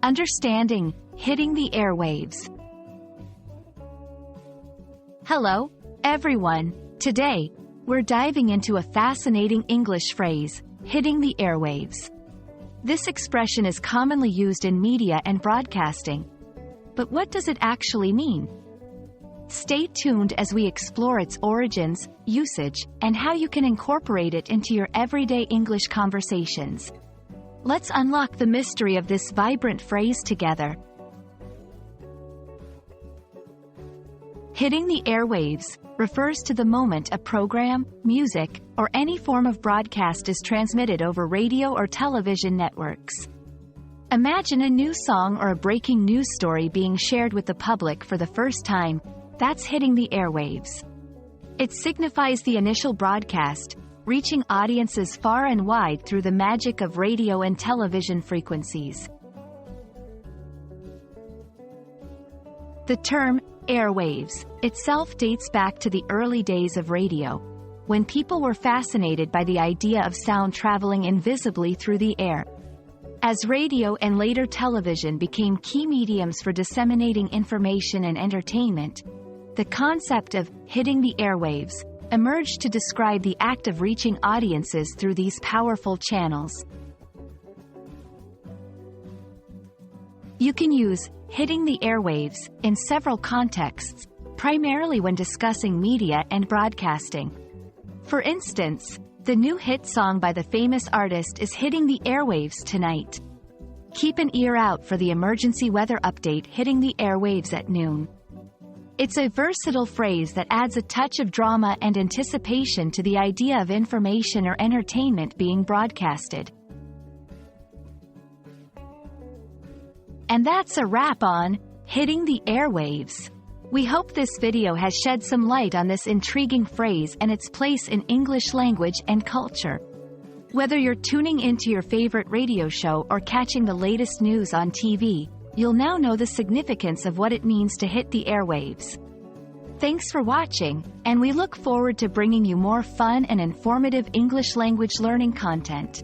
Understanding Hitting the Airwaves. Hello, everyone. Today, we're diving into a fascinating English phrase, hitting the airwaves. This expression is commonly used in media and broadcasting. But what does it actually mean? Stay tuned as we explore its origins, usage, and how you can incorporate it into your everyday English conversations. Let's unlock the mystery of this vibrant phrase together. Hitting the airwaves refers to the moment a program, music, or any form of broadcast is transmitted over radio or television networks. Imagine a new song or a breaking news story being shared with the public for the first time. That's hitting the airwaves. It signifies the initial broadcast, reaching audiences far and wide through the magic of radio and television frequencies. The term airwaves itself dates back to the early days of radio, when people were fascinated by the idea of sound traveling invisibly through the air. As radio and later television became key mediums for disseminating information and entertainment, the concept of hitting the airwaves emerged to describe the act of reaching audiences through these powerful channels. You can use hitting the airwaves in several contexts, primarily when discussing media and broadcasting. For instance, the new hit song by the famous artist is hitting the airwaves tonight. Keep an ear out for the emergency weather update hitting the airwaves at noon. It's a versatile phrase that adds a touch of drama and anticipation to the idea of information or entertainment being broadcasted. And that's a wrap on Hitting the Airwaves. We hope this video has shed some light on this intriguing phrase and its place in English language and culture. Whether you're tuning into your favorite radio show or catching the latest news on TV, you'll now know the significance of what it means to hit the airwaves. Thanks for watching, and we look forward to bringing you more fun and informative English language learning content.